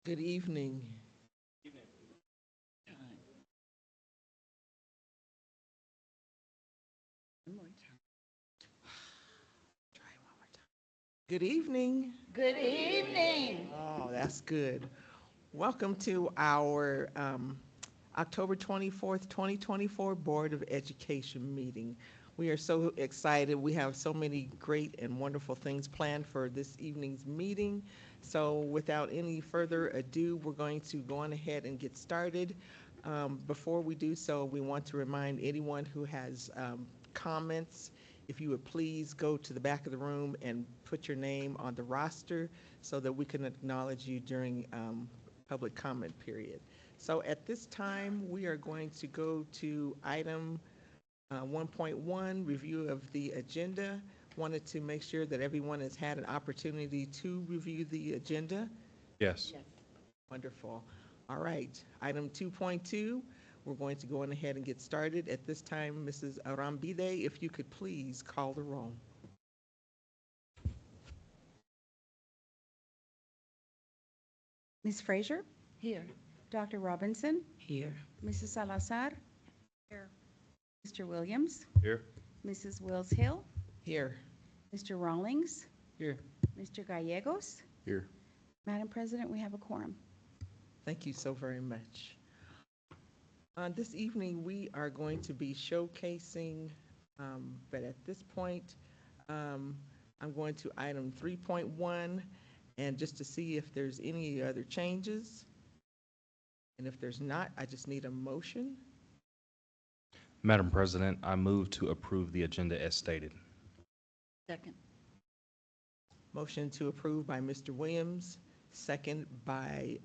Good evening. One more time. Try it one more time. Good evening. Good evening. Oh, that's good. Welcome to our October 24th, 2024 Board of Education meeting. We are so excited. We have so many great and wonderful things planned for this evening's meeting. So without any further ado, we're going to go on ahead and get started. Before we do so, we want to remind anyone who has comments, if you would please go to the back of the room and put your name on the roster so that we can acknowledge you during public comment period. So at this time, we are going to go to item 1.1, review of the agenda. Wanted to make sure that everyone has had an opportunity to review the agenda. Yes. Wonderful. All right, item 2.2, we're going to go on ahead and get started. At this time, Mrs. Arambide, if you could please call the roll. Ms. Frazier? Here. Dr. Robinson? Here. Mrs. Salazar? Here. Mr. Williams? Here. Mrs. Wills Hill? Here. Mr. Rawlings? Here. Mr. Gallegos? Here. Madam President, we have a quorum. Thank you so very much. This evening, we are going to be showcasing, but at this point, I'm going to item 3.1, and just to see if there's any other changes. And if there's not, I just need a motion. Madam President, I move to approve the agenda as stated. Second. Motion to approve by Mr. Williams, second by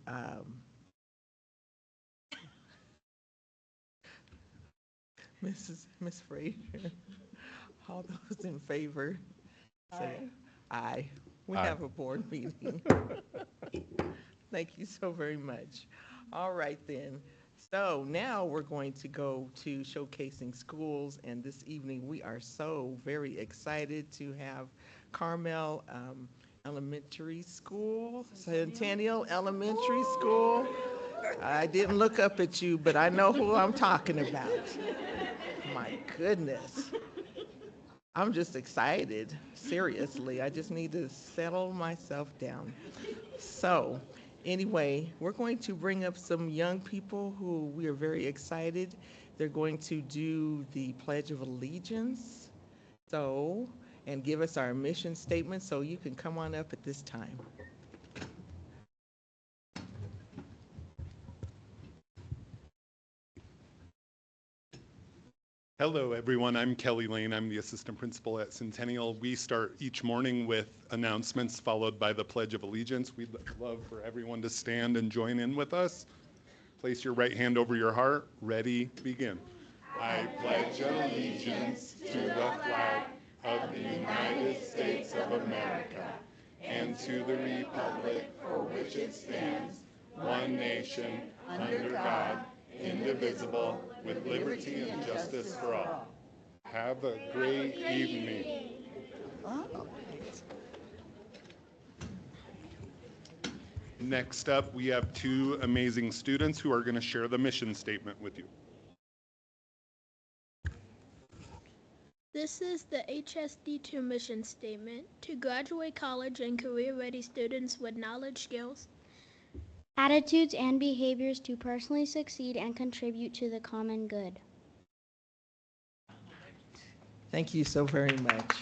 Ms. Frazier. All those in favor, say aye. We Aye. have a board meeting. Thank you so very much. All right then. So now we're going to go to showcasing schools, and this evening we are so very excited to have Carmel Elementary School, Centennial Elementary School. I didn't look up at you, but I know who I'm talking about. My goodness. I'm just excited, seriously. I just need to settle myself down. So anyway, we're going to bring up some young people who we are very excited. They're going to do the Pledge of Allegiance. So, and give us our mission statement, so you can come on up at this time. Hello, everyone. I'm Kelly Lane. I'm the assistant principal at Centennial. We start each morning with announcements followed by the Pledge of Allegiance. We'd love for everyone to stand and join in with us. Place your right hand over your heart. Ready, begin. I pledge allegiance to the flag of the United States of America and to the republic for which it stands, one nation, under God, indivisible, with liberty and justice for all. Have a great evening. Next up, we have two amazing students who are going to share the mission statement with you. This is the HSD2 mission statement to graduate college and career-ready students with knowledge, skills, attitudes, and behaviors to personally succeed and contribute to the common good. Thank you so very much.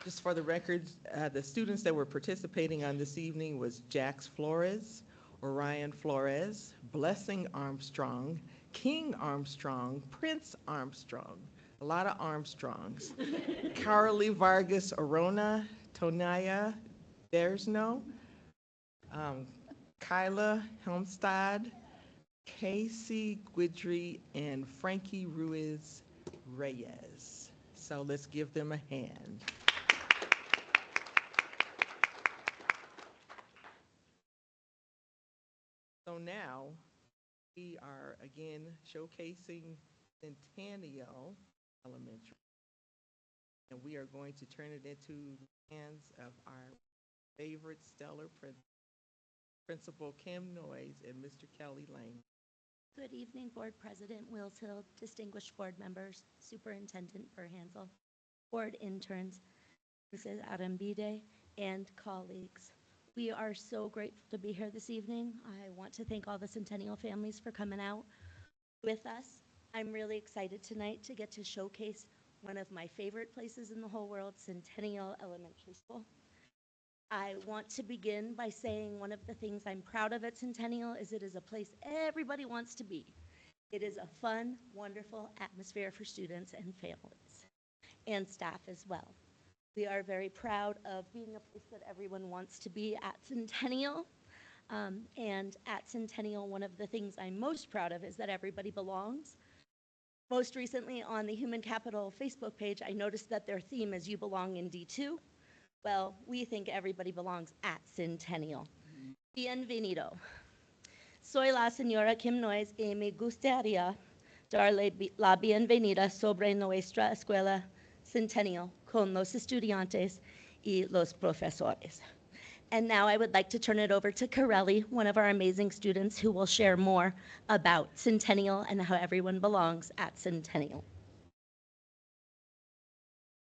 Just for the record, the students that were participating on this evening was Jax Flores, Orion Flores, Blessing Armstrong, King Armstrong, Prince Armstrong, a lot of Armstrongs, Carly Vargas Arona, Tonaya Dersno, Kyla Helmstad, Casey Guidry, and Frankie Ruiz Reyes. So let's give them a hand. So now we are again showcasing Centennial Elementary, and we are going to turn it into the hands of our favorite stellar Principal Kim Noyes and Mr. Kelly Lane. Good evening, Board President Wills Hill, distinguished board members, Superintendent Burhansel, board interns, Mrs. Arambide, and colleagues. We are so grateful to be here this evening. I want to thank all the Centennial families for coming out with us. I'm really excited tonight to get to showcase one of my favorite places in the whole world, Centennial Elementary School. I want to begin by saying one of the things I'm proud of at Centennial is it is a place everybody wants to be. It is a fun, wonderful atmosphere for students and families, and staff as well. We are very proud of being a place that everyone wants to be at Centennial. And at Centennial, one of the things I'm most proud of is that everybody belongs. Most recently on the Human Capital Facebook page, I noticed that their theme is "You Belong in D2." Well, we think everybody belongs at Centennial. Bienvenido. Soy la señora Kim Noyes y me gustaría darle la bienvenida sobre nuestra escuela Centennial con los estudiantes y los profesores. And now I would like to turn it over to Corelli, one of our amazing students who will share more about Centennial and how everyone belongs at Centennial.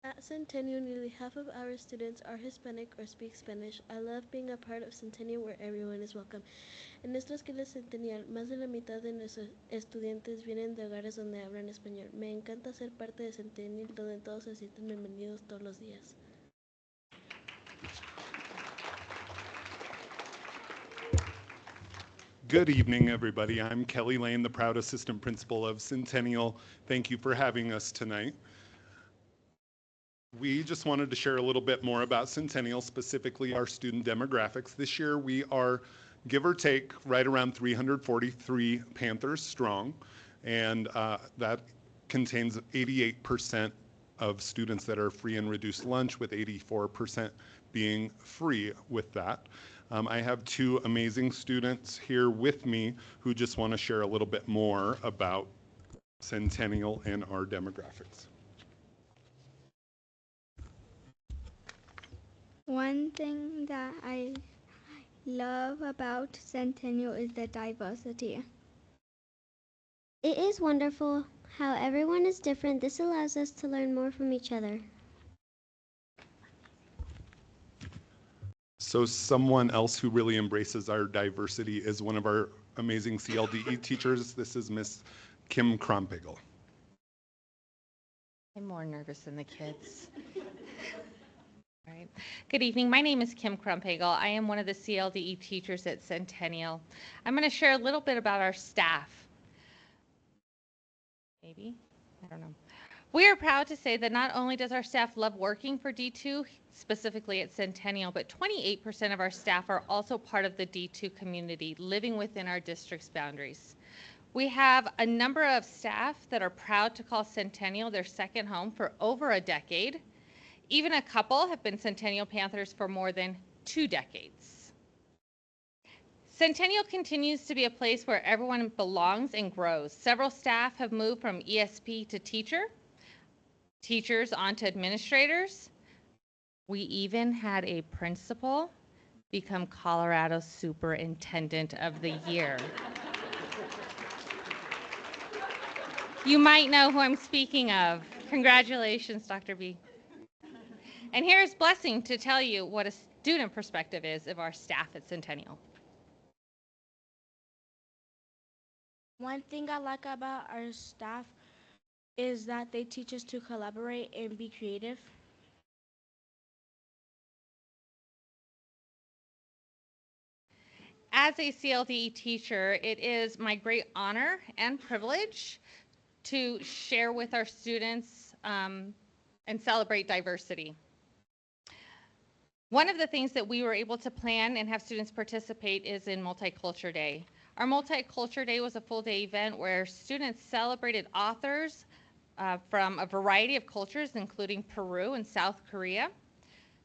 At Centennial, nearly half of our students are Hispanic or speak Spanish. I love being a part of Centennial where everyone is welcome. En nuestra escuela Centennial, más de la mitad de nuestros estudiantes vienen de hogares donde hablan español. Me encanta ser parte de Centennial, donde todos se sienten bienvenidos todos los días. Good evening, everybody. I'm Kelly Lane, the proud assistant principal of Centennial. Thank you for having us tonight. We just wanted to share a little bit more about Centennial, specifically our student demographics. This year we are, give or take, right around 343 Panthers strong, and that contains 88% of students that are free and reduced lunch, with 84% being free with that. I have two amazing students here with me who just want to share a little bit more about Centennial and our demographics. One thing that I love about Centennial is the diversity. It is wonderful how everyone is different. This allows us to learn more from each other. So someone else who really embraces our diversity is one of our amazing CLDE teachers. This is Miss Kim Krompigel. I'm more nervous than the kids. All right. Good evening. My name is Kim Krompigel. I am one of the CLDE teachers at Centennial. I'm going to share a little bit about our staff. Maybe? I don't know. We are proud to say that not only does our staff love working for D2, specifically at Centennial, but 28% of our staff are also part of the D2 community, living within our district's boundaries. We have a number of staff that are proud to call Centennial their second home for over a decade. Even a couple have been Centennial Panthers for more than 2 decades. Centennial continues to be a place where everyone belongs and grows. Several staff have moved from ESP to teachers onto administrators. We even had a principal become Colorado Superintendent of the Year. You might know who I'm speaking of. Congratulations, Dr. B. And here's Blessing to tell you what a student perspective is of our staff at Centennial. One thing I like about our staff is that they teach us to collaborate and be creative. As a CLDE teacher, it is my great honor and privilege to share with our students and celebrate diversity. One of the things that we were able to plan and have students participate is in Multicultural Day. Our Multicultural Day was a full-day event where students celebrated authors from a variety of cultures, including Peru and South Korea.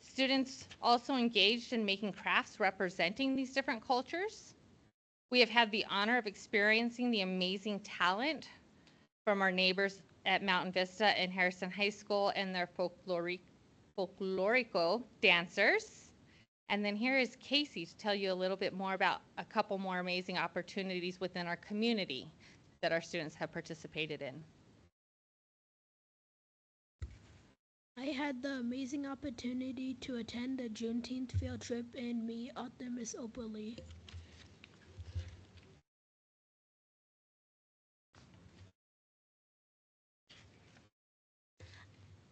Students also engaged in making crafts representing these different cultures. We have had the honor of experiencing the amazing talent from our neighbors at Mountain Vista and Harrison High School and their folklorico dancers. And then here is Casey to tell you a little bit more about a couple more amazing opportunities within our community that our students have participated in. I had the amazing opportunity to attend a Juneteenth field trip and meet author Miss Opally.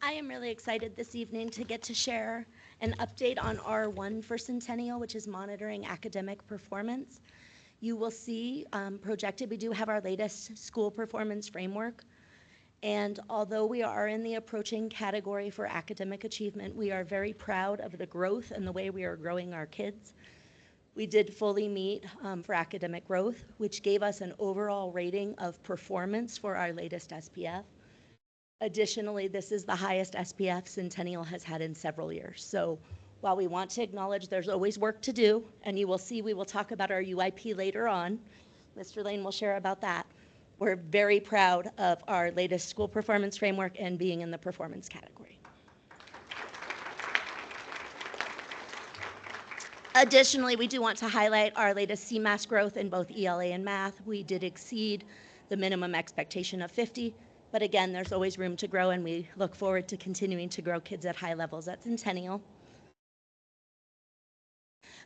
I am really excited this evening to get to share an update on R1 for Centennial, which is monitoring academic performance. You will see projected, we do have our latest school performance framework. And although we are in the approaching category for academic achievement, we are very proud of the growth and the way we are growing our kids. We did fully meet for academic growth, which gave us an overall rating of performance for our latest SPF. Additionally, this is the highest SPF Centennial has had in several years. So while we want to acknowledge there's always work to do, and you will see we will talk about our UIP later on, Mr. Lane will share about that. We're very proud of our latest school performance framework and being in the performance category. Additionally, we do want to highlight our latest CMAS growth in both ELA and math. We did exceed the minimum expectation of 50, but again, there's always room to grow, and we look forward to continuing to grow kids at high levels at Centennial.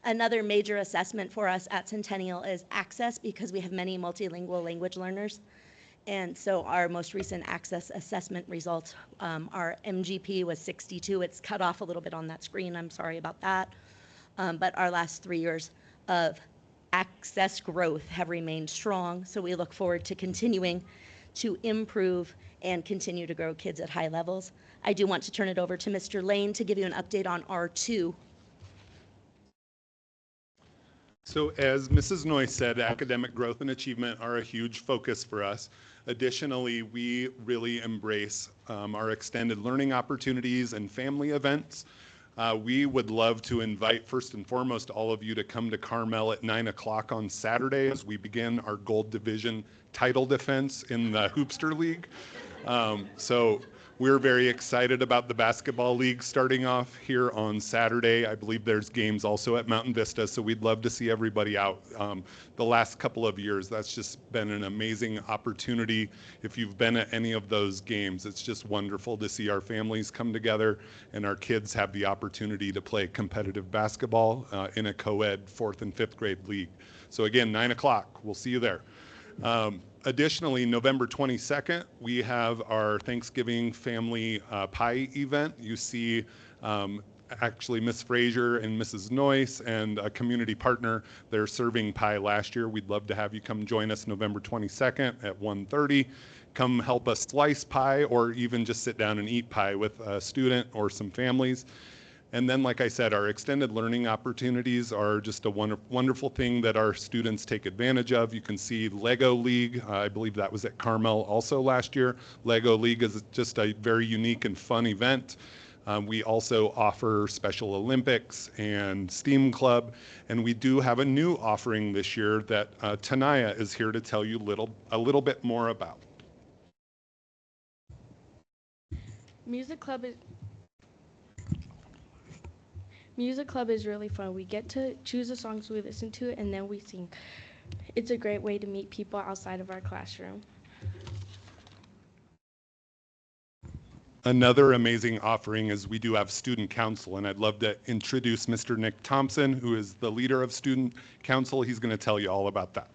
Another major assessment for us at Centennial is access, because we have many multilingual language learners. And so our most recent access assessment results, our MGP was 62. It's cut off a little bit on that screen. I'm sorry about that. But our last 3 years of access growth have remained strong. So we look forward to continuing to improve and continue to grow kids at high levels. I do want to turn it over to Mr. Lane to give you an update on R2. So as Mrs. Noyce said, academic growth and achievement are a huge focus for us. Additionally, we really embrace our extended learning opportunities and family events. We would love to invite, first and foremost, all of you to come to Carmel at 9 o'clock on Saturday as we begin our Gold Division title defense in the Hoopster League. So we're very excited about the basketball league starting off here on Saturday. I believe there's games also at Mountain Vista, so we'd love to see everybody out. The last couple of years, that's just been an amazing opportunity. If you've been at any of those games, it's just wonderful to see our families come together and our kids have the opportunity to play competitive basketball in a co-ed 4th and 5th grade league. So again, 9 o'clock, we'll see you there. Additionally, November 22nd, we have our Thanksgiving family pie event. You see actually Miss Frazier and Mrs. Noyce and a community partner. They're serving pie last year. We'd love to have you come join us November 22nd at 1:30. Come help us slice pie or even just sit down and eat pie with a student or some families. And then, like I said, our extended learning opportunities are just a wonderful thing that our students take advantage of. You can see Lego League. I believe that was at Carmel also last year. Lego League is just a very unique and fun event. We also offer Special Olympics and STEAM Club. And we do have a new offering this year that Tanaya is here to tell you a little bit more about. Music Club is really fun. We get to choose the songs we listen to and then we sing. It's a great way to meet people outside of our classroom. Another amazing offering is we do have student council, and I'd love to introduce Mr. Nick Thompson, who is the leader of student council. He's going to tell you all about that.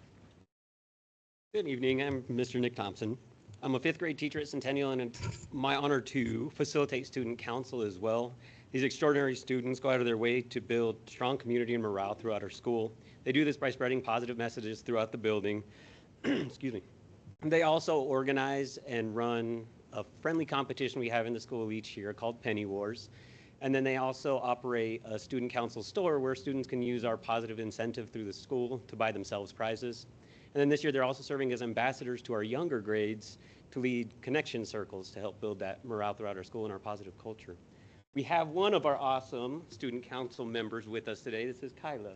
Good evening, I'm Mr. Nick Thompson. I'm a 5th grade teacher at Centennial, and it's my honor to facilitate student council as well. These extraordinary students go out of their way to build strong community and morale throughout our school. They do this by spreading positive messages throughout the building. Excuse me. They also organize and run a friendly competition we have in the school each year called Penny Wars. And then they also operate a student council store where students can use our positive incentive through the school to buy themselves prizes. And then this year they're also serving as ambassadors to our younger grades to lead connection circles to help build that morale throughout our school and our positive culture. We have one of our awesome student council members with us today. This is Kyla.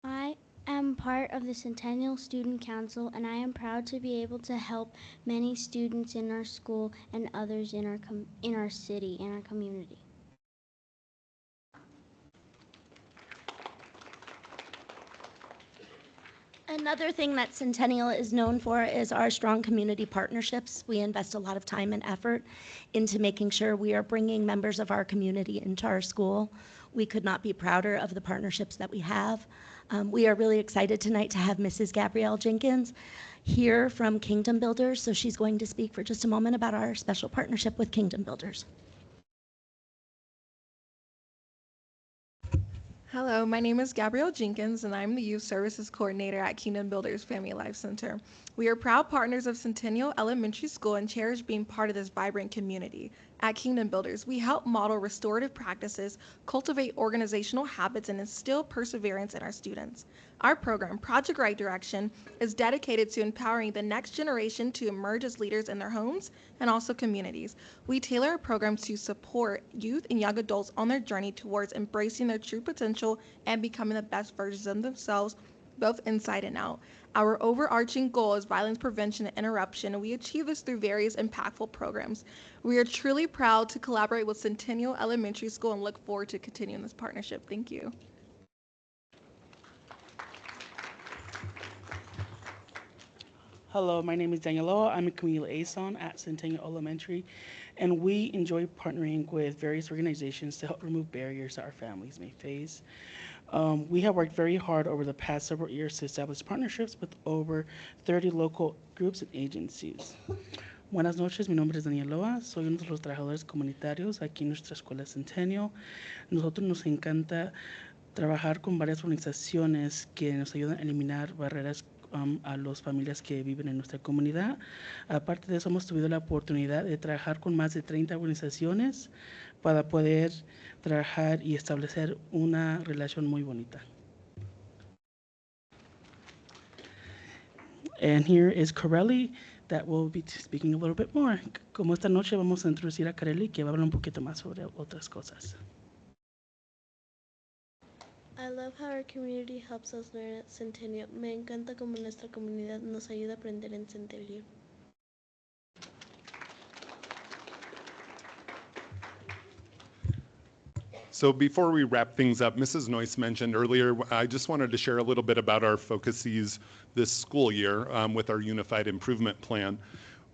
I am part of the Centennial Student Council, and I am proud to be able to help many students in our school and others in our city and our community. Another thing that Centennial is known for is our strong community partnerships. We invest a lot of time and effort into making sure we are bringing members of our community into our school. We could not be prouder of the partnerships that we have. We are really excited tonight to have Mrs. Gabrielle Jenkins here from Kingdom Builders, so she's going to speak for just a moment about our special partnership with Kingdom Builders. Hello, my name is Gabrielle Jenkins, and I'm the Youth Services Coordinator at Kingdom Builders Family Life Center. We are proud partners of Centennial Elementary School and cherish being part of this vibrant community. At Kingdom Builders, we help model restorative practices, cultivate organizational habits, and instill perseverance in our students. Our program, Project Right Direction, is dedicated to empowering the next generation to emerge as leaders in their homes and also communities. We tailor our programs to support youth and young adults on their journey towards embracing their true potential and becoming the best versions of themselves, both inside and out. Our overarching goal is violence prevention and interruption, and we achieve this through various impactful programs. We are truly proud to collaborate with Centennial Elementary School and look forward to continuing this partnership. Thank you. Hello, my name is Daniela. I'm a community liaison at Centennial Elementary, and we enjoy partnering with various organizations to help remove barriers that our families may face. We have worked very hard over the past several years to establish partnerships with over 30 local groups and agencies. Buenas noches, mi nombre es Daniela, soy uno de los trabajadores comunitarios aquí en nuestra escuela Centennial. Nosotros nos encanta trabajar con varias organizaciones que nos ayudan a eliminar barreras a las familias que viven en nuestra comunidad. Aparte de eso, hemos tenido la oportunidad de trabajar con más de 30 organizaciones para poder trabajar y establecer una relación muy bonita. And here is Corelli that will be speaking a little bit more. Como esta noche vamos a introducir a Corelli, que va a hablar un poquito más sobre otras cosas. I love how our community helps us learn at Centennial. Me encanta como nuestra comunidad nos ayuda a aprender en Centennial. So before we wrap things up, Mrs. Noyce mentioned earlier, I just wanted to share a little bit about our focuses this school year with our Unified Improvement Plan.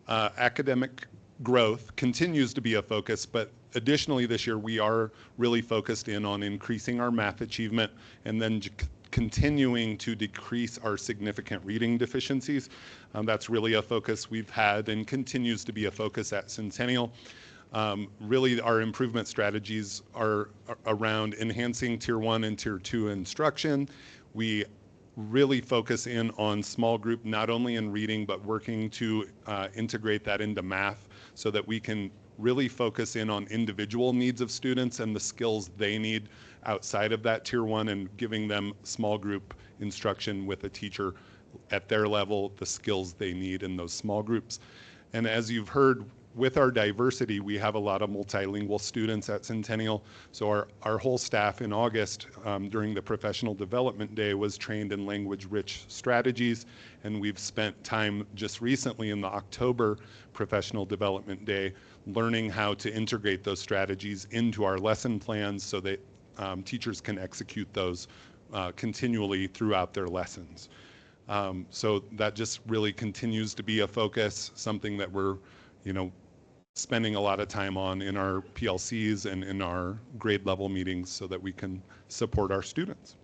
Academic growth continues to be a focus, but additionally this year we are really focused in on increasing our math achievement and then continuing to decrease our significant reading deficiencies. That's really a focus we've had and continues to be a focus at Centennial. Really our improvement strategies are around enhancing Tier 1 and Tier 2 instruction. We really focus in on small group, not only in reading, but working to integrate that into math so that we can really focus in on individual needs of students and the skills they need outside of that Tier 1 and giving them small group instruction with a teacher at their level, the skills they need in those small groups. And as you've heard, with our diversity, we have a lot of multilingual students at Centennial. So our whole staff in August during the Professional Development Day was trained in language-rich strategies. And we've spent time just recently in the October Professional Development Day learning how to integrate those strategies into our lesson plans so that teachers can execute those continually throughout their lessons. So that just really continues to be a focus, something that we're, spending a lot of time on in our PLCs and in our grade level meetings so that we can support our students.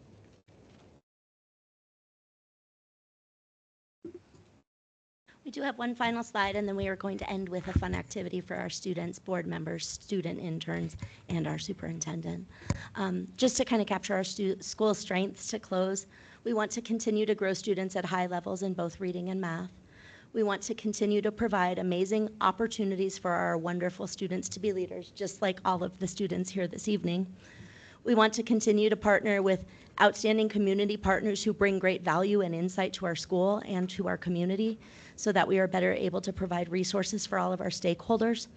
We do have one final slide, and then we are going to end with a fun activity for our students, board members, student interns, and our superintendent. Just to kind of capture our school strengths to close, we want to continue to grow students at high levels in both reading and math. We want to continue to provide amazing opportunities for our wonderful students to be leaders, just like all of the students here this evening. We want to continue to partner with outstanding community partners who bring great value and insight to our school and to our community so that we are better able to provide resources for all of our stakeholders.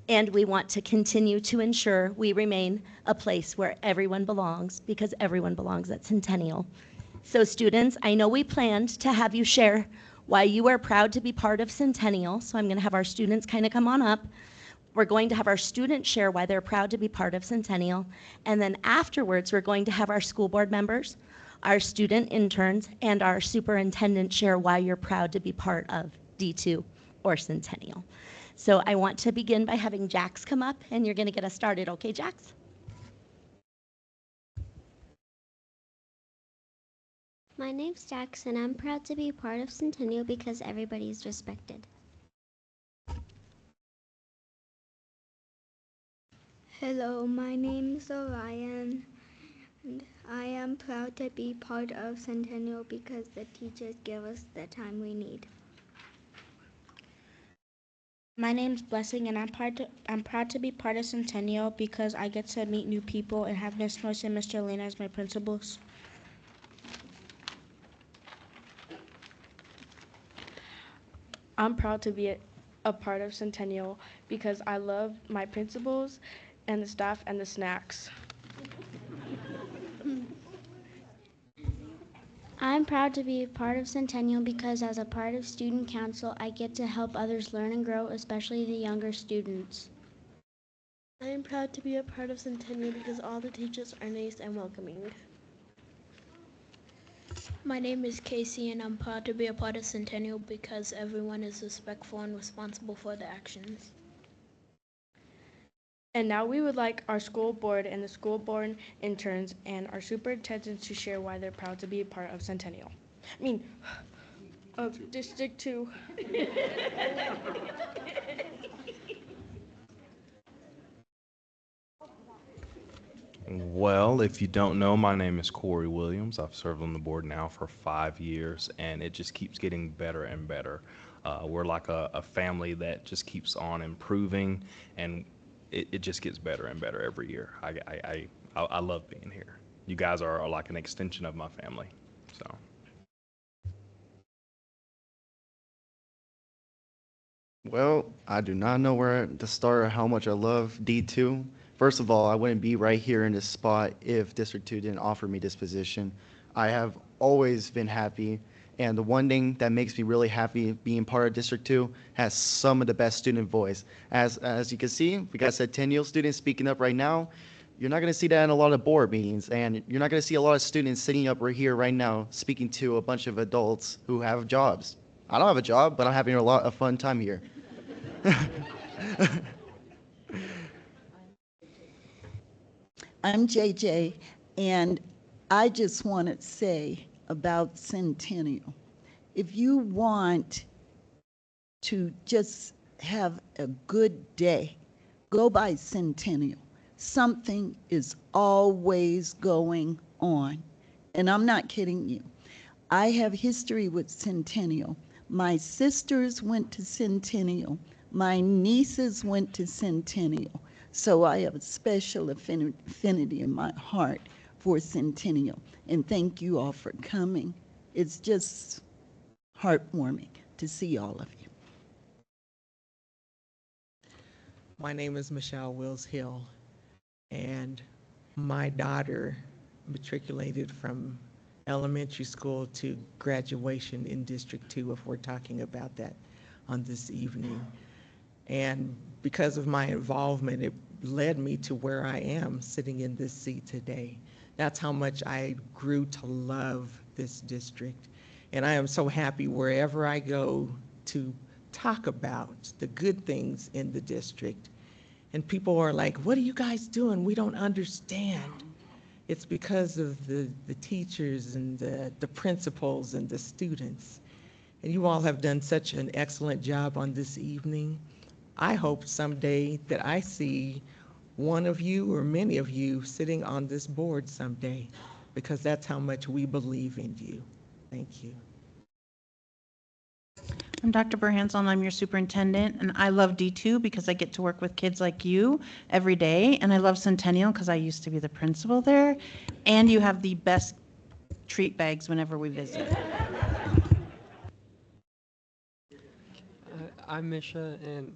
And we want to continue to ensure we remain a place where everyone belongs, because everyone belongs at Centennial. So students, I know we planned to have you share why you are proud to be part of Centennial. So I'm going to have our students kind of come on up. We're going to have our students share why they're proud to be part of Centennial. And then afterwards, we're going to have our school board members, our student interns, and our superintendent share why you're proud to be part of D2 or Centennial. So I want to begin by having Jax come up, and you're going to get us started. Okay, Jax? My name's Jackson. I'm proud to be part of Centennial because everybody's respected. Hello, my name is Orion, and I am proud to be part of Centennial because the teachers give us the time we need. My name's Blessing, and I'm proud to be part of Centennial because I get to meet new people and have Miss Noyce and Mr. Lena as my principals. I'm proud to be a part of Centennial because I love my principals and the staff and the snacks. I'm proud to be a part of Centennial because as a part of Student Council, I get to help others learn and grow, especially the younger students. I am proud to be a part of Centennial because all the teachers are nice and welcoming. My name is Casey, and I'm proud to be a part of Centennial because everyone is respectful and responsible for their actions. And now we would like our school board and the school board interns and our superintendents to share why they're proud to be a part of Centennial. Of District 2. Well, if you don't know, my name is Corey Williams. I've served on the board now for 5 years, and it just keeps getting better and better. We're like a family that just keeps on improving, and it just gets better and better every year. I love being here. You guys are like an extension of my family, so. Well, I do not know where to start or how much I love D2. First of all, I wouldn't be right here in this spot if District 2 didn't offer me this position. I have always been happy, and the one thing that makes me really happy being part of District 2 has some of the best student voice. As you can see, we got Centennial students speaking up right now. You're not going to see that in a lot of board meetings, and you're not going to see a lot of students sitting up right here right now speaking to a bunch of adults who have jobs. I don't have a job, but I'm having a lot of fun time here. I'm JJ, and I just want to say about Centennial. If you want to just have a good day, go by Centennial. Something is always going on, and I'm not kidding you. I have history with Centennial. My sisters went to Centennial. My nieces went to Centennial. So I have a special affinity in my heart for Centennial. And thank you all for coming. It's just heartwarming to see all of you. My name is Michelle Wills Hill, and my daughter matriculated from elementary school to graduation in District 2, if we're talking about that on this evening. And because of my involvement, it led me to where I am sitting in this seat today. That's how much I grew to love this district. And I am so happy wherever I go to talk about the good things in the district. And people are like, what are you guys doing? We don't understand. It's because of the teachers and the principals and the students. And you all have done such an excellent job on this evening. I hope someday that I see one of you or many of you sitting on this board someday, because that's how much we believe in you. Thank you. I'm Dr. Burhanson, I'm your superintendent, and I love D2 because I get to work with kids like you every day, and I love Centennial because I used to be the principal there, and you have the best treat bags whenever we visit. I'm Misha, and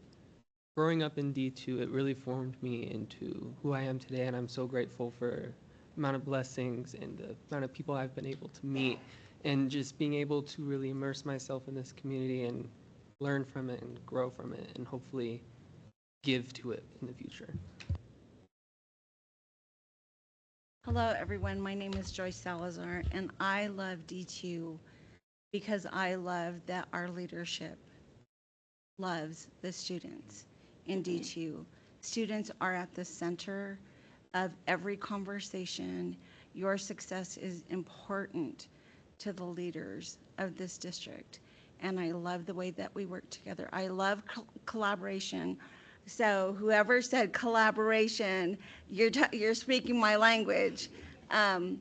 growing up in D2, it really formed me into who I am today, and I'm so grateful for the amount of blessings and the amount of people I've been able to meet, and just being able to really immerse myself in this community and learn from it and grow from it and hopefully give to it in the future. Hello, everyone. My name is Joyce Salazar, and I love D2 because I love that our leadership loves the students in D2. Students are at the center of every conversation. Your success is important to the leaders of this district, and I love the way that we work together. I love collaboration. So whoever said collaboration, you're speaking my language. I'm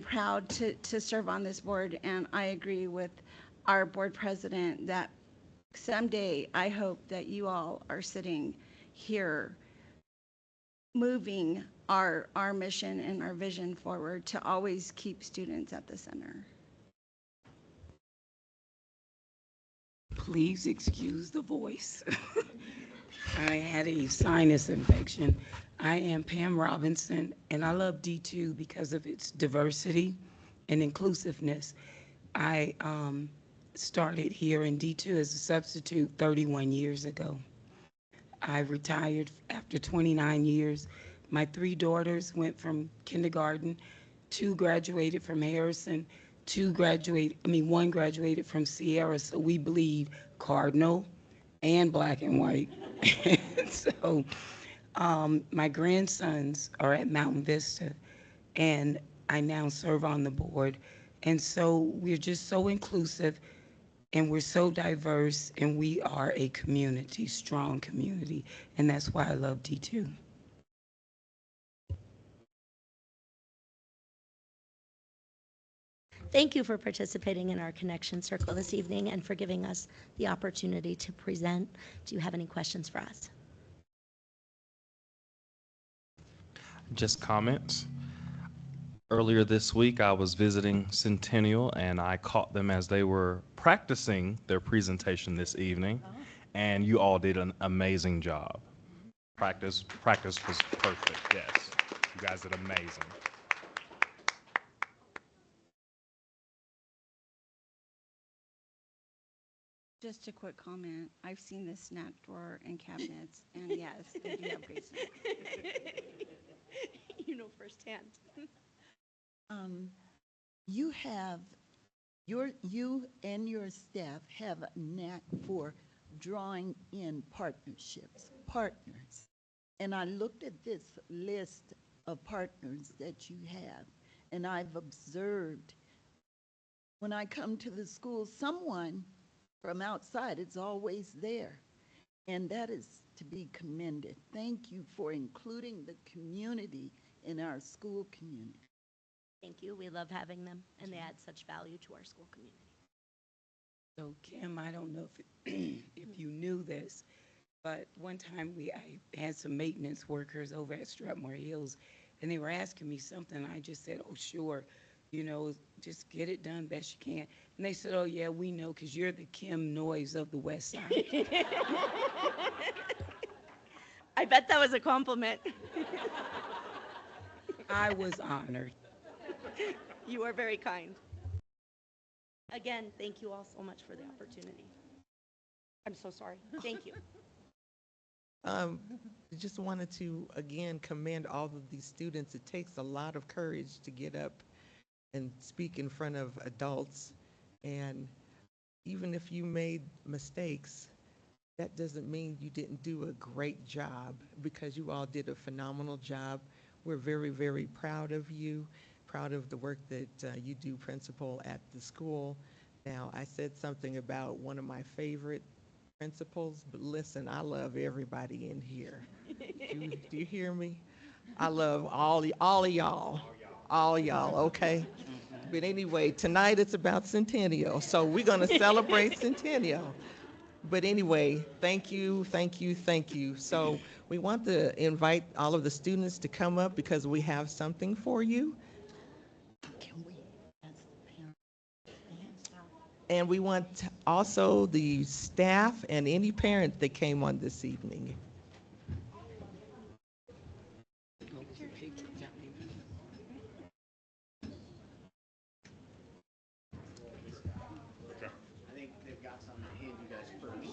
proud to serve on this board, and I agree with our board president that someday I hope that you all are sitting here moving our mission and our vision forward to always keep students at the center. Please excuse the voice. I had a sinus infection. I am Pam Robinson, and I love D2 because of its diversity and inclusiveness. I started here in D2 as a substitute 31 years ago. I retired after 29 years. My 3 daughters went from kindergarten, 2 graduated from Harrison, 1 graduated from Sierra, so we bleed Cardinal and black and white. So my grandsons are at Mountain Vista, and I now serve on the board. And so we're just so inclusive, and we're so diverse, and we are a community, strong community, and that's why I love D2. Thank you for participating in our Connection Circle this evening and for giving us the opportunity to present. Do you have any questions for us? Just comments. Earlier this week, I was visiting Centennial, and I caught them as they were practicing their presentation this evening, and you all did an amazing job. Practice was perfect, yes. You guys did amazing. Just a quick comment. I've seen the snack drawer and cabinets, and yes, they do have great snacks. You know firsthand. You and your staff have a knack for drawing in partners. And I looked at this list of partners that you have, and I've observed when I come to the school, someone from outside is always there, and that is to be commended. Thank you for including the community in our school community. Thank you. We love having them, and they add such value to our school community. So Kim, I don't know if you knew this, but one time I had some maintenance workers over at Strutmore Hills, and they were asking me something. I just said, oh, sure, just get it done best you can. And they said, oh, yeah, we know, because you're the Kim Noyes of the West Side. I bet that was a compliment. I was honored. You are very kind. Again, thank you all so much for the opportunity. I'm so sorry. Thank you. Just wanted to, again, commend all of these students. It takes a lot of courage to get up and speak in front of adults. And even if you made mistakes, that doesn't mean you didn't do a great job, because you all did a phenomenal job. We're very, very proud of you, proud of the work that you do, principal, at the school. Now, I said something about one of my favorite principals, but listen, I love everybody in here. Do you hear me? I love all of y'all, okay? But anyway, tonight it's about Centennial, so we're gonna celebrate Centennial. But anyway, thank you. So we want to invite all of the students to come up because we have something for you. Can we ask the parents? And we want also the staff and any parent that came on this evening. I think they've got something to hand you guys first.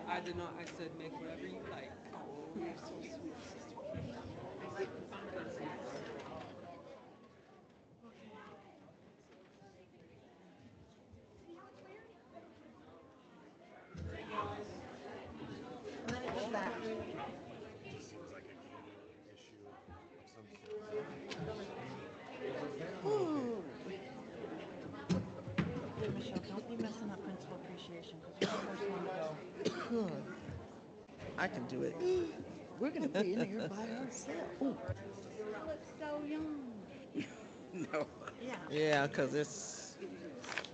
I did not. I said make whatever you like. You're so sweet, sister. Michelle, don't be messing up principal appreciation because you're the first one to go. I can do it. We're gonna be in here by ourselves. Ooh. You look so young. No. Yeah. Yeah, because it's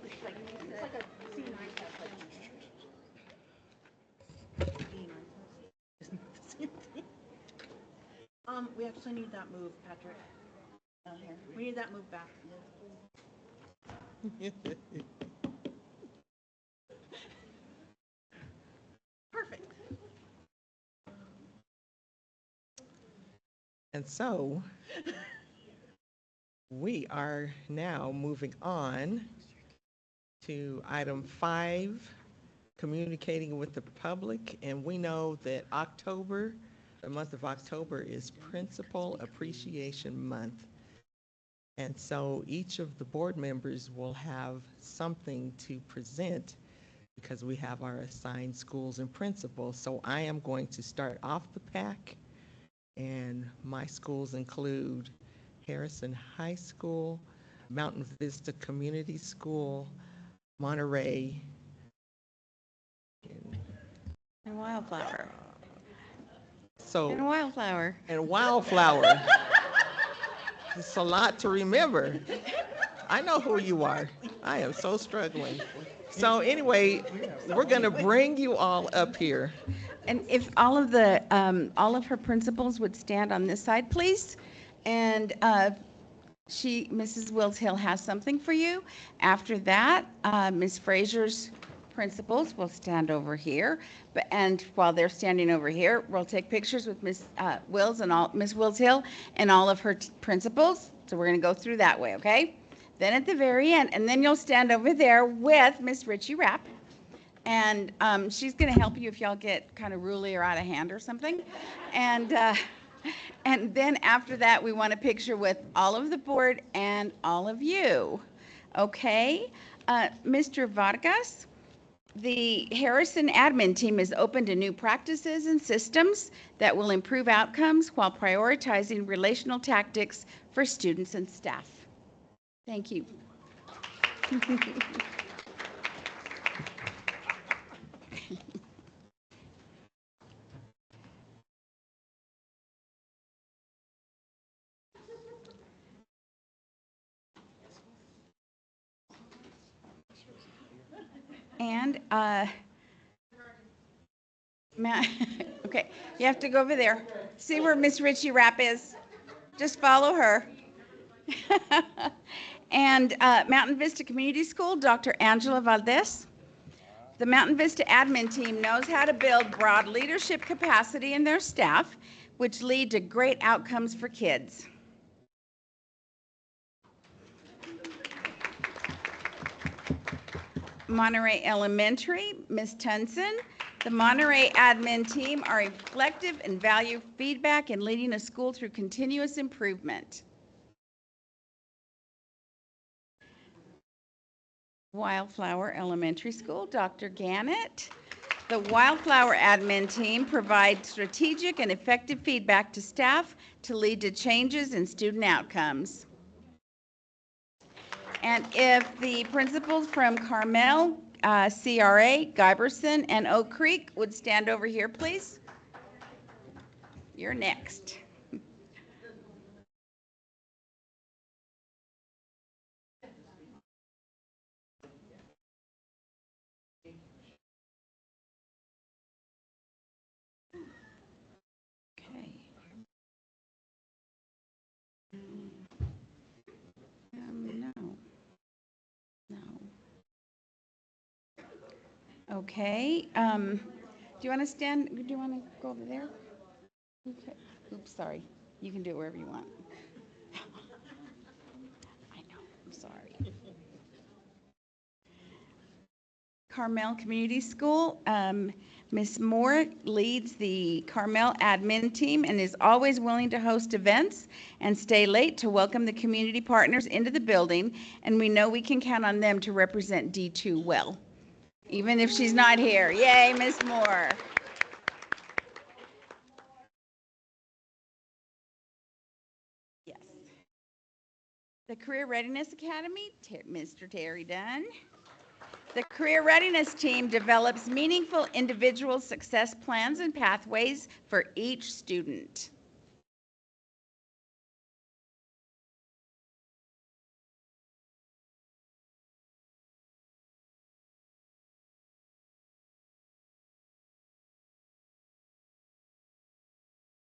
It's like a senior test. Isn't it the same thing? We actually need that move, Patrick. Here. We need that move back. Perfect. And so we are now moving on to item 5, communicating with the public. And we know that October, the month of October, is Principal Appreciation Month. And so each of the board members will have something to present because we have our assigned schools and principals. So I am going to start off the pack, and my schools include Harrison High School, Mountain Vista Community School, Monterey, And Wildflower. so And Wildflower. and Wildflower. It's a lot to remember. I know who you are. I am so struggling. So anyway, we're going to bring you all up here. And if all of her principals would stand on this side, please. And Mrs. Wills Hill has something for you. After that, Ms. Fraser's principals will stand over here. And while they're standing over here, we'll take pictures with Ms. Ms. Wills Hill and all of her principals. So we're going to go through that way, okay? Then at the very end, and then you'll stand over there with Miss Richie Rapp. And she's going to help you if y'all get kind of ruly or out of hand or something. And then after that, we want a picture with all of the board and all of you. Okay? Mr. Vargas, the Harrison admin team is open to new practices and systems that will improve outcomes while prioritizing relational tactics for students and staff. Thank you. And, okay, you have to go over there. See where Miss Richie Rapp is? Just follow her. And Mountain Vista Community School, Dr. Angela Valdez. The Mountain Vista admin team knows how to build broad leadership capacity in their staff, which lead to great outcomes for kids. Monterey Elementary, Ms. Tunson. The Monterey admin team are reflective and value feedback in leading a school through continuous improvement. Wildflower Elementary School, Dr. Gannett. The Wildflower admin team provides strategic and effective feedback to staff to lead to changes in student outcomes. And if the principals from Carmel, CRA, Guyberson, and Oak Creek would stand over here, please. You're next. Okay. No. Okay. Do you want to stand? Do you want to go over there? Okay. Oops, sorry. You can do it wherever you want. I sorry. Carmel Community School, Ms. Moore leads the Carmel admin team and is always willing to host events and stay late to welcome the community partners into the building, and we know we can count on them to represent D2 well, even if she's not here. Yay, Ms. Moore. Yes. The Career Readiness Academy, Mr. Terry Dunn. The Career Readiness Team develops meaningful individual success plans and pathways for each student.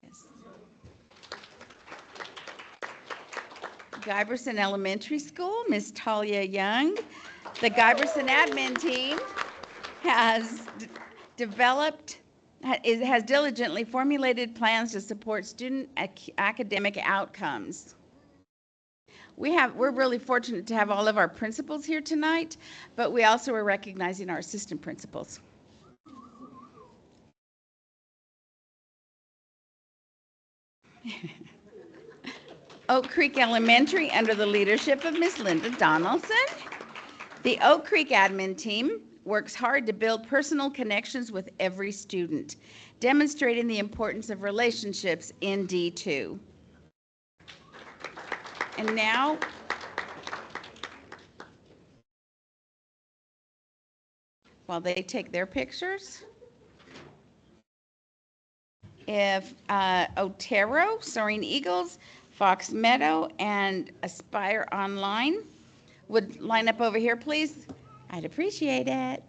Yes. Guyberson Elementary School, Ms. Talia Young. The Guyberson admin team has has diligently formulated plans to support student academic outcomes. We're really fortunate to have all of our principals here tonight, but we also are recognizing our assistant principals. Oak Creek Elementary, under the leadership of Ms. Linda Donaldson. The Oak Creek admin team works hard to build personal connections with every student, demonstrating the importance of relationships in D2. And now, while they take their pictures, if Otero, Soaring Eagles, Fox Meadow, and Aspire Online would line up over here, please, I'd appreciate it.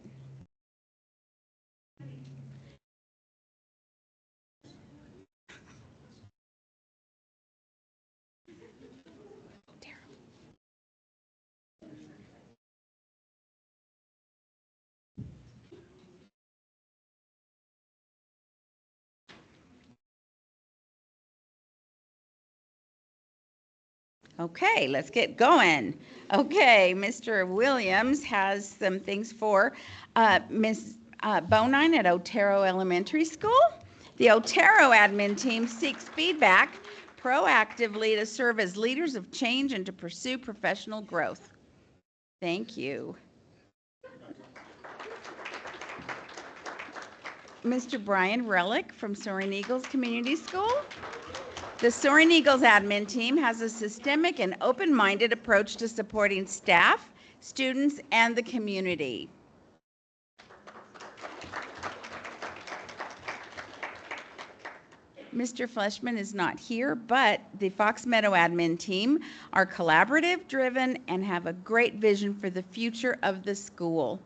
Okay, let's get going. Okay, Mr. Williams has some things for Ms. Bonine at Otero Elementary School. The Otero admin team seeks feedback proactively to serve as leaders of change and to pursue professional growth. Thank you. Mr. Brian Relic from Soaring Eagles Community School. The Soaring Eagles admin team has a systemic and open-minded approach to supporting staff, students, and the community. Mr. Fleshman is not here, but the Fox Meadow admin team are collaborative, driven, and have a great vision for the future of the school.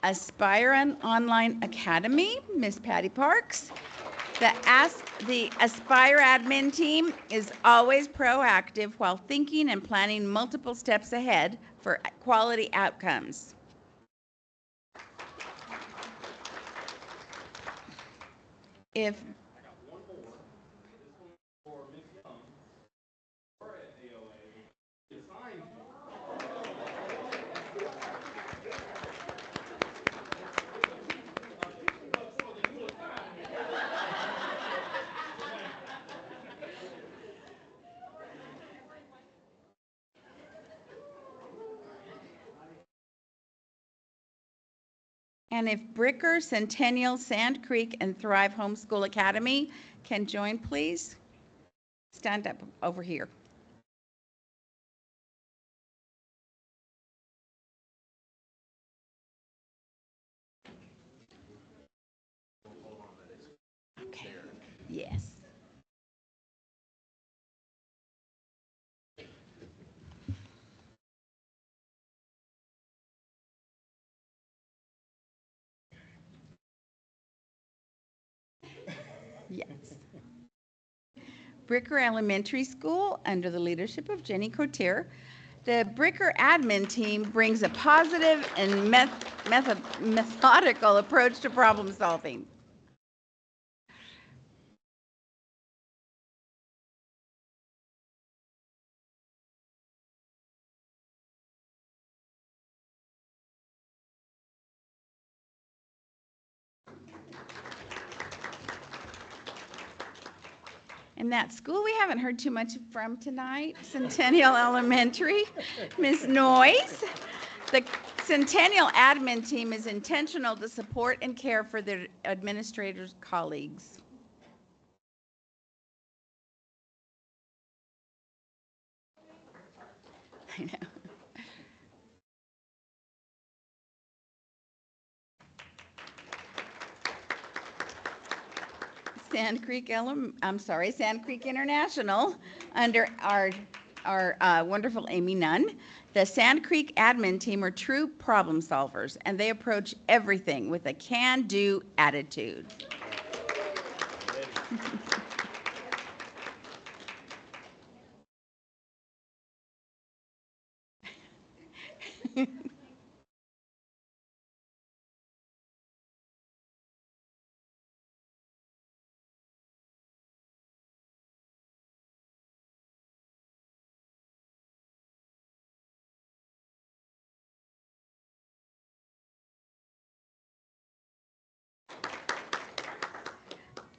Aspire Online Academy, Ms. Patty Parks. The Aspire admin team is always proactive while thinking and planning multiple steps ahead for quality outcomes. If And if Bricker, Centennial, Sand Creek, and Thrive Homeschool Academy can join, please stand up over here. Okay, yes. Yes. Bricker Elementary School, under the leadership of Jenny Cotier. The Bricker admin team brings a positive and methodical approach to problem solving. In that school we haven't heard too much from tonight, Centennial Elementary, Ms. Noyes. The Centennial admin team is intentional to support and care for their administrators' colleagues. I know. Sand Creek International, under our wonderful Amy Nunn. The Sand Creek admin team are true problem solvers, and they approach everything with a can-do attitude.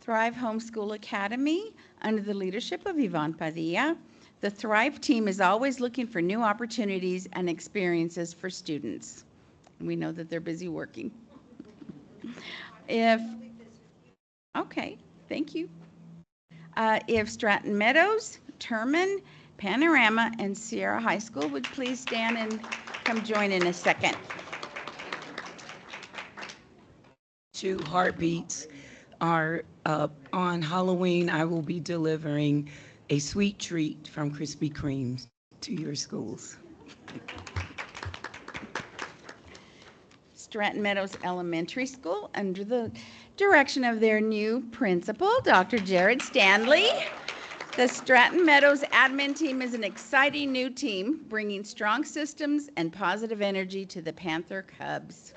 Thrive Homeschool Academy, under the leadership of Yvonne Padilla. The Thrive team is always looking for new opportunities and experiences for students. We know that they're busy working. Okay, thank you. If Stratton Meadows, Terman, Panorama, and Sierra High School would please stand and come join in a second. 2 heartbeats are on Halloween. I will be delivering a sweet treat from Krispy Kremes to your schools. Stratton Meadows Elementary School, under the direction of their new principal, Dr. Jared Stanley. The Stratton Meadows admin team is an exciting new team, bringing strong systems and positive energy to the Panther Cubs.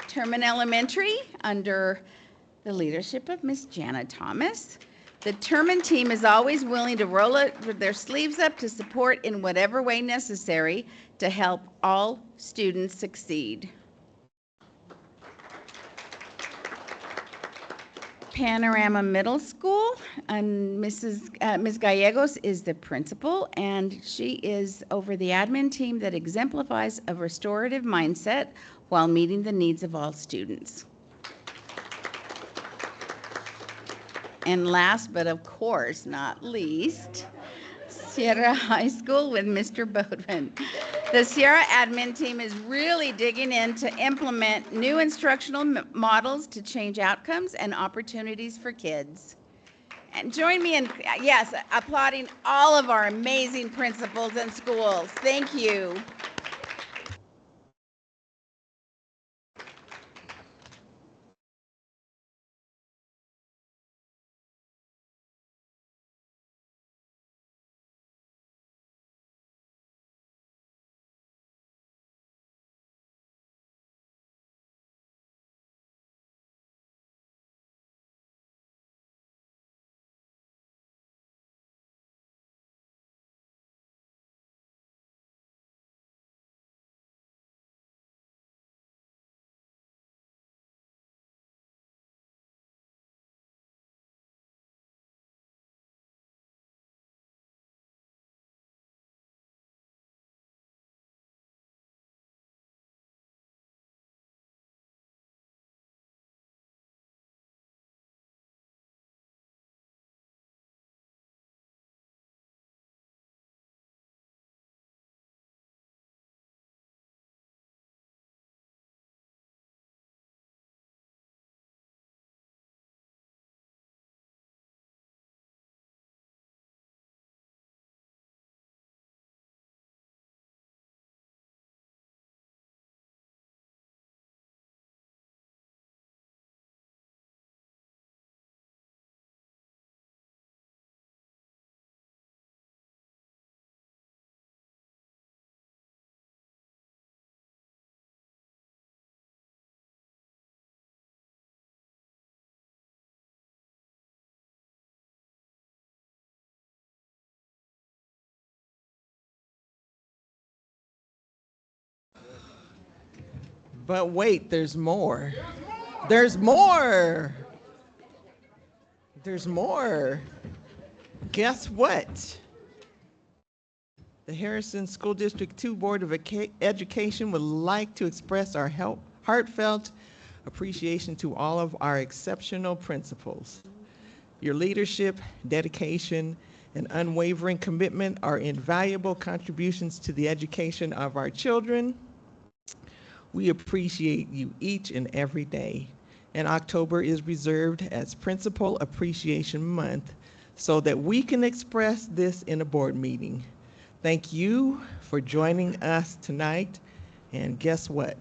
Terman Elementary, under the leadership of Miss Jana Thomas. The Terman team is always willing to roll their sleeves up to support in whatever way necessary to help all students succeed. Panorama Middle School, and Ms. Gallegos is the principal, and she is over the admin team that exemplifies a restorative mindset while meeting the needs of all students. And last, but of course not least, Sierra High School with Mr. Bodman. The Sierra admin team is really digging in to implement new instructional models to change outcomes and opportunities for kids. And join me in, yes, applauding all of our amazing principals and schools. Thank you. But wait, there's more. There's more. There's more. Guess what? The Harrison School District 2 Board of Education would like to express our heartfelt appreciation to all of our exceptional principals. Your leadership, dedication, and unwavering commitment are invaluable contributions to the education of our children. We appreciate you each and every day. And October is reserved as Principal Appreciation Month so that we can express this in a board meeting. Thank you for joining us tonight. And guess what?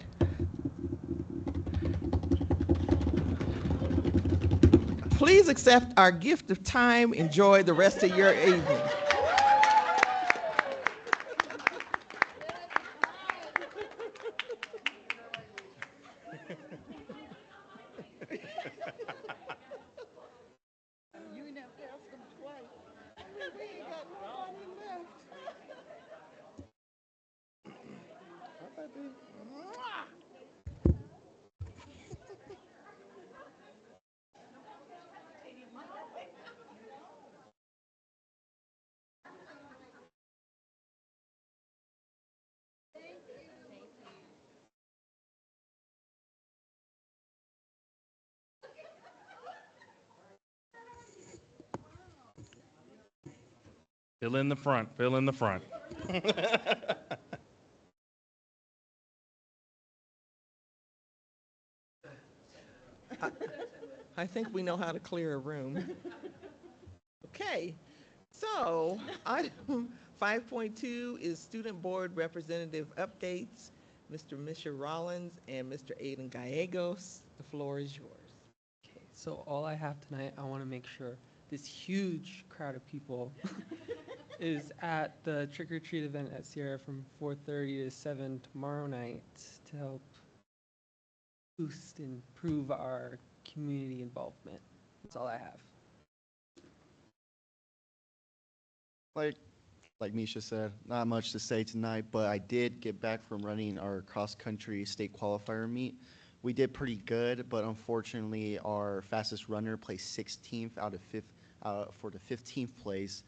Please accept our gift of time. Enjoy the rest of your evening. Fill in the front, fill in the front. I think we know how to clear a room. Okay, so item 5.2 is Student Board Representative Updates. Mr. Misha Rollins and Mr. Aiden Gallegos, the floor is yours. Okay, so all I have tonight, I want to make sure this huge crowd of people is at the trick-or-treat event at Sierra from 4:30 to 7 tomorrow night to help boost and improve our community involvement. That's all I have. Like Misha said, not much to say tonight, but I did get back from running our cross-country state qualifier meet. We did pretty good, but unfortunately, our fastest runner placed 16th out of for the 15th place,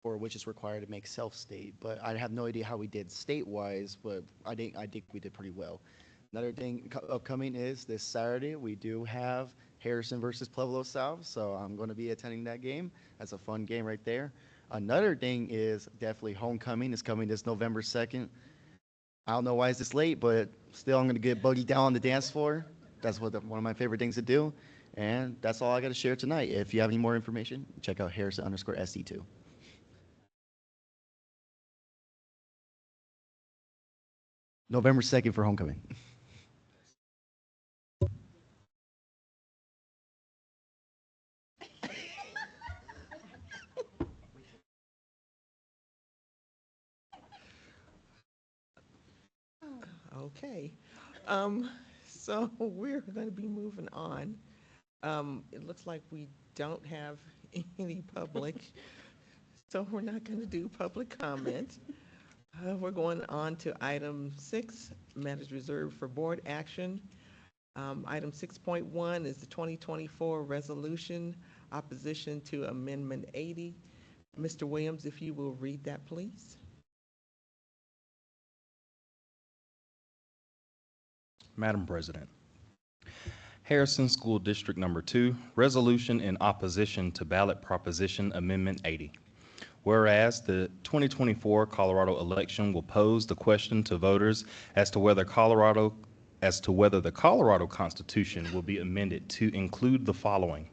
for which is required to make self-state. But I have no idea how we did state-wise, but I think we did pretty well. Another thing upcoming is this Saturday, we do have Harrison versus Pueblo South, so I'm going to be attending that game. That's a fun game right there. Another thing is definitely homecoming. It's coming this November 2nd. I don't know why it's this late, but still I'm going to get boogie down on the dance floor. That's one of my favorite things to do. And that's all I got to share tonight. If you have any more information, check out Harrison_SD2. November 2nd for homecoming. Okay, so we're going to be moving on. It looks like we don't have any public, so we're not going to do public comment. We're going on to item 6, matters reserved for board action. Item 6.1 is the 2024 resolution, opposition to Amendment 80. Mr. Williams, if you will read that, please. Madam President, Harrison School District Number 2, resolution in opposition to ballot proposition Amendment 80. Whereas the 2024 Colorado election will pose the question to voters as to whether the Colorado Constitution will be amended to include the following.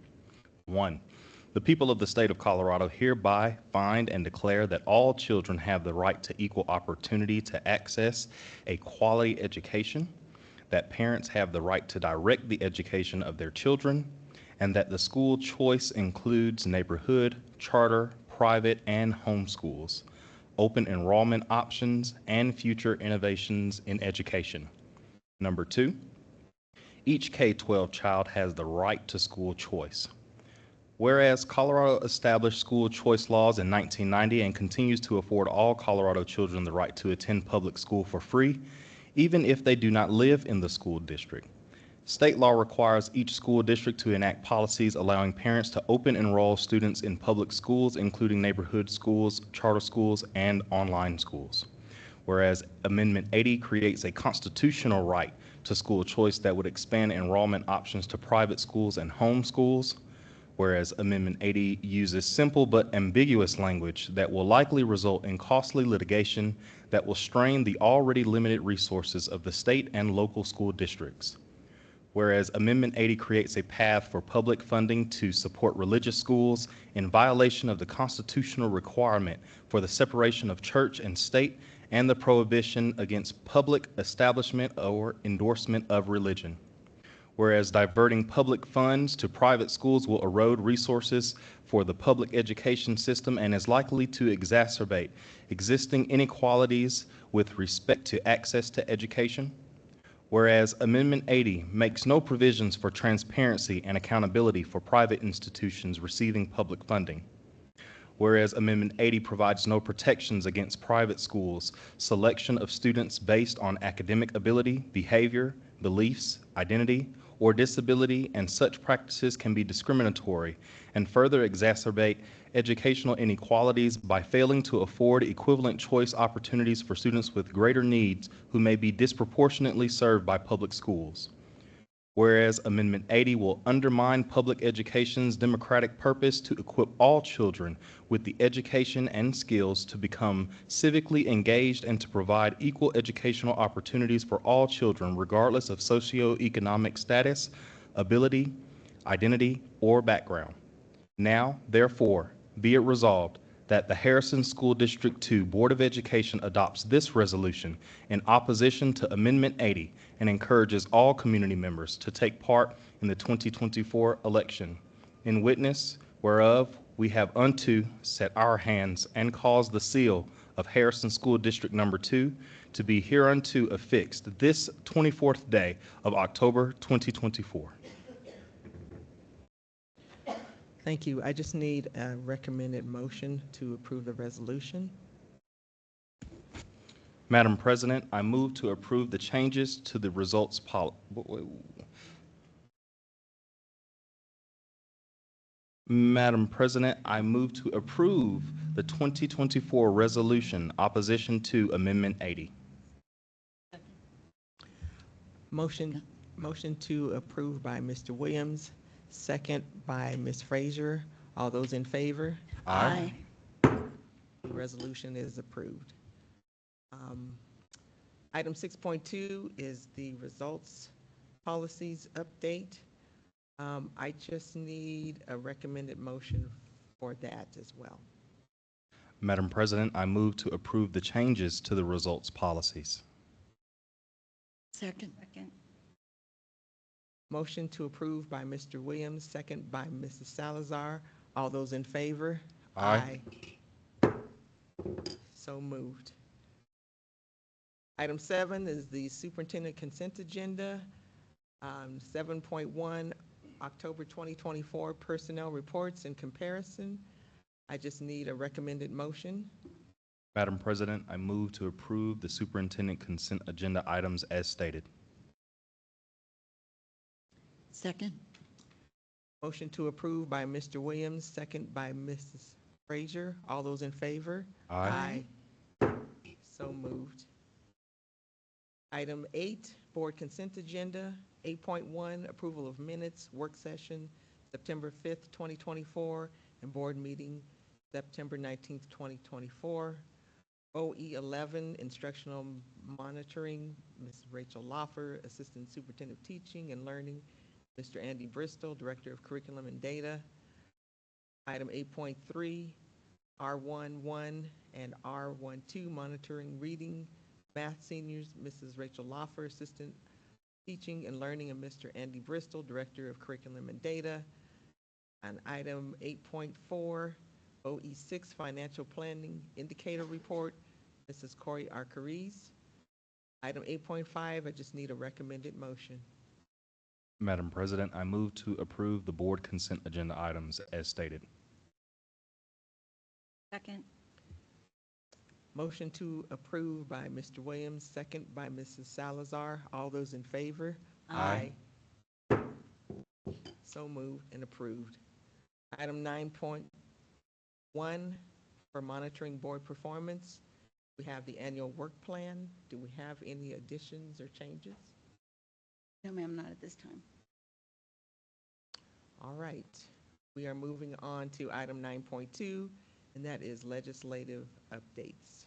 1. The people of the state of Colorado hereby find and declare that all children have the right to equal opportunity to access a quality education, that parents have the right to direct the education of their children, and that the school choice includes neighborhood, charter, private, and home schools, open enrollment options, and future innovations in education. Number 2, each K-12 child has the right to school choice. Whereas Colorado established school choice laws in 1990 and continues to afford all Colorado children the right to attend public school for free, even if they do not live in the school district. State law requires each school district to enact policies allowing parents to open enroll students in public schools, including neighborhood schools, charter schools, and online schools. Whereas Amendment 80 creates a constitutional right to school choice that would expand enrollment options to private schools and home schools. Whereas Amendment 80 uses simple but ambiguous language that will likely result in costly litigation that will strain the already limited resources of the state and local school districts. Whereas Amendment 80 creates a path for public funding to support religious schools in violation of the constitutional requirement for the separation of church and state and the prohibition against public establishment or endorsement of religion. Whereas diverting public funds to private schools will erode resources for the public education system and is likely to exacerbate existing inequalities with respect to access to education. Whereas Amendment 80 makes no provisions for transparency and accountability for private institutions receiving public funding. Whereas Amendment 80 provides no protections against private schools' selection of students based on academic ability, behavior, beliefs, identity, or disability, and such practices can be discriminatory and further exacerbate educational inequalities by failing to afford equivalent choice opportunities for students with greater needs who may be disproportionately served by public schools. Whereas Amendment 80 will undermine public education's democratic purpose to equip all children with the education and skills to become civically engaged and to provide equal educational opportunities for all children regardless of socioeconomic status, ability, identity, or background. Now, therefore, be it resolved that the Harrison School District 2 Board of Education adopts this resolution in opposition to Amendment 80 and encourages all community members to take part in the 2024 election. In witness whereof we have unto set our hands and caused the seal of Harrison School District Number 2 to be hereunto affixed this 24th day of October 2024. Thank you. I just need a recommended motion to approve the resolution. Madam President, I move to approve the changes to the results Madam President, I move to approve the 2024 resolution opposition to Amendment 80. Motion to approve by Mr. Williams, second by Ms. Frazier. All those in favor? Aye. The resolution is approved. Item 6.2 is the results policies update. I just need a recommended motion for that as well. Madam President, I move to approve the changes to the results policies. Second. Motion to approve by Mr. Williams, second by Mrs. Salazar. All those in favor? Aye. So moved. Item 7 is the superintendent consent agenda. 7.1, October 2024 personnel reports and comparison. I just need a recommended motion. Madam President, I move to approve the superintendent consent agenda items as stated. Second. Motion to approve by Mr. Williams, second by Mrs. Frazier. All those in favor? Aye. So moved. Item 8, board consent agenda. 8.1, approval of minutes, work session, September 5th, 2024, and board meeting, September 19th, 2024. OE 11, instructional monitoring, Ms. Rachel Loffer, Assistant Superintendent of Teaching and Learning, Mr. Andy Bristol, Director of Curriculum and Data. Item 8.3, R11 and R12, monitoring reading, math seniors, Mrs. Rachel Loffer, Assistant Teaching and Learning, and Mr. Andy Bristol, Director of Curriculum and Data. And item 8.4, OE6, Financial Planning Indicator Report, Mrs. Corey Arcariz. Item 8.5, I just need a recommended motion. Madam President, I move to approve the board consent agenda items as stated. Second. Motion to approve by Mr. Williams, second by Mrs. Salazar. All those in favor? Aye. So moved and approved. Item 9.1 for monitoring board performance. We have the annual work plan. Do we have any additions or changes? No, ma'am, not at this time. All right. We are moving on to item 9.2, and that is legislative updates.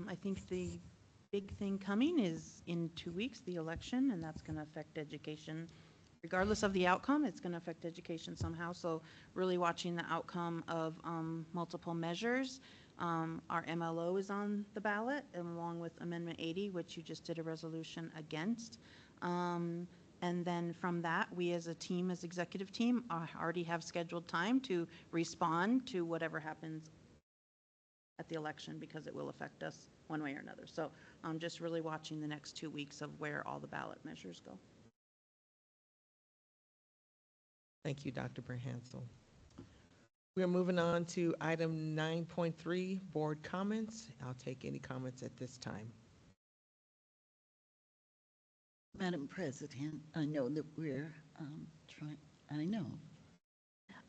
I think the big thing coming is in 2 weeks, the election, and that's going to affect education. Regardless of the outcome, it's going to affect education somehow. So really watching the outcome of multiple measures. Our MLO is on the ballot, along with Amendment 80, which you just did a resolution against. And then from that, we as a team, as executive team, already have scheduled time to respond to whatever happens at the election, because it will affect us one way or another. So I'm just really watching the next 2 weeks of where all the ballot measures go. Thank you, Dr. Berhansel. We are moving on to item 9.3, board comments. I'll take any comments at this time. Madam President, I know that we're trying, I know.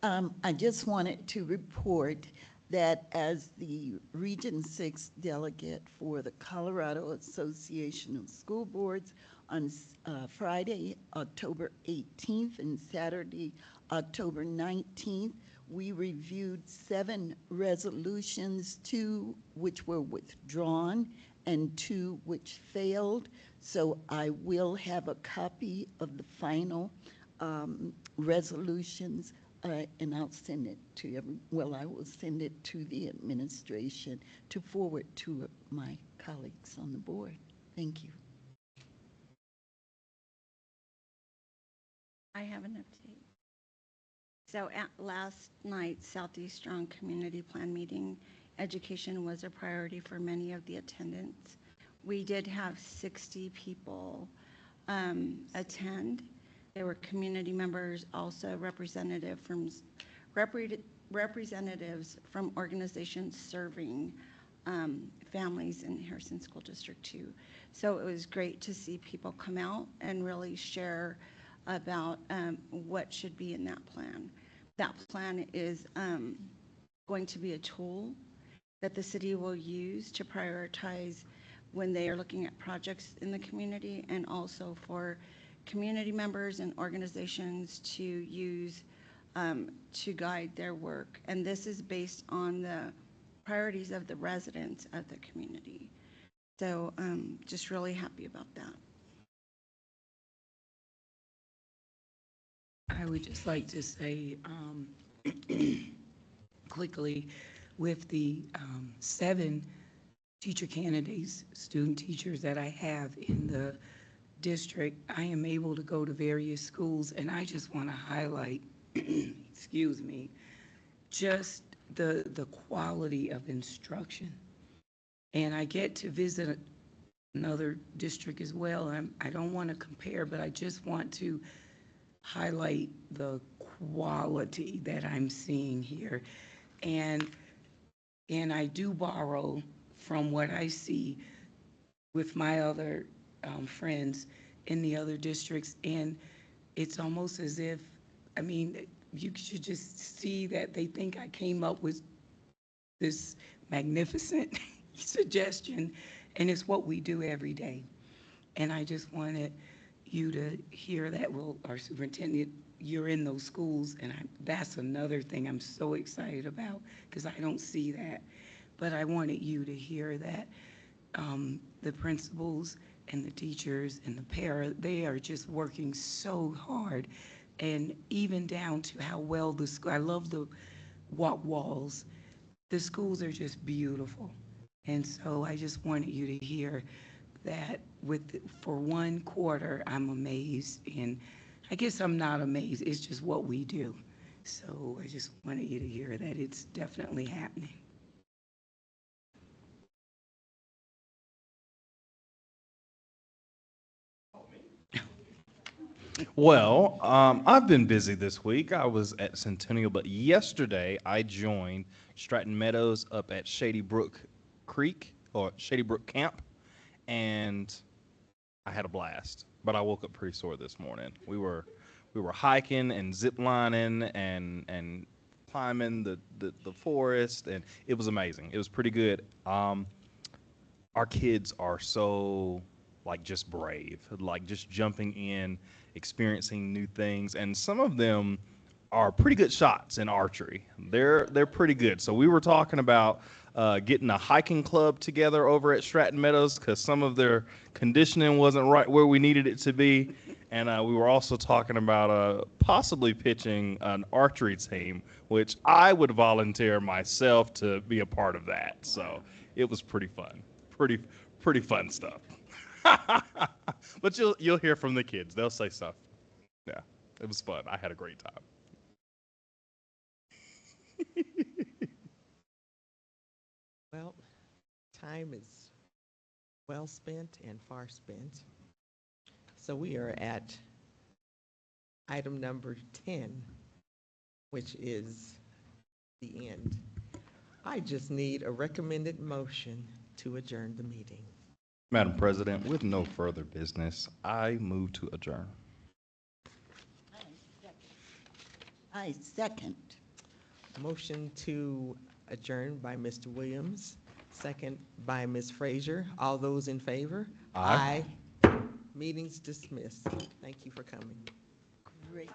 I just wanted to report that as the Region 6 delegate for the Colorado Association of School Boards on Friday, October 18th and Saturday, October 19th, we reviewed 7 resolutions, 2 which were withdrawn and 2 which failed. So I will have a copy of the final resolutions and I'll send it to I will send it to the administration to forward to my colleagues on the board. Thank you. I have an update. So at last night's Southeast Strong Community Plan meeting, education was a priority for many of the attendants. We did have 60 people attend. There were community members, also representatives from organizations serving families in Harrison School District 2. So it was great to see people come out and really share about what should be in that plan. That plan is going to be a tool that the city will use to prioritize when they are looking at projects in the community, and also for community members and organizations to use to guide their work. And this is based on the priorities of the residents of the community. So just really happy about that. I would just like to say quickly, with the 7 teacher candidates, student teachers that I have in the district, I am able to go to various schools, and I just want to highlight, excuse me, just the quality of instruction. And I get to visit another district as well. I don't want to compare, but I just want to highlight the quality that I'm seeing here. And I do borrow from what I see with my other friends in the other districts, and it's almost as if, I mean, you should just see that they think I came up with this magnificent suggestion, and it's what we do every day. And I just wanted you to hear that. Well, our superintendent, you're in those schools, and that's another thing I'm so excited about, because I don't see that. But I wanted you to hear that the principals and the teachers and the para, they are just working so hard, and even down to how well the school, I love the walk walls. The schools are just beautiful. And so I just wanted you to hear that for 1 quarter, I'm amazed. And I guess I'm not amazed, it's just what we do. So I just wanted you to hear that it's definitely happening. Well, I've been busy this week. I was at Centennial, but yesterday I joined Stratton Meadows up at Shady Brook Creek, or Shady Brook Camp, and I had a blast. but I woke up pretty sore this morning. We were hiking and zip lining and climbing the forest, and it was amazing. It was pretty good. Our kids are so like just brave, like just jumping in, experiencing new things, and some of them are pretty good shots in archery. They're pretty good. So we were talking about getting a hiking club together over at Stratton Meadows because some of their conditioning wasn't right where we needed it to be, and we were also talking about possibly pitching an archery team, which I would volunteer myself to be a part of that. So it was pretty fun, pretty fun stuff. But you'll hear from the kids. They'll say stuff. Yeah, it was fun. I had a great time. Well, time is well spent and far spent. So we are at item number 10, which is the end. I just need a recommended motion to adjourn the meeting. Madam President, with no further business, I move to adjourn. I second. Motion to adjourn by Mr. Williams, second by Ms. Frazier. All those in favor? Aye. Aye. Meeting's dismissed. Thank you for coming. Great.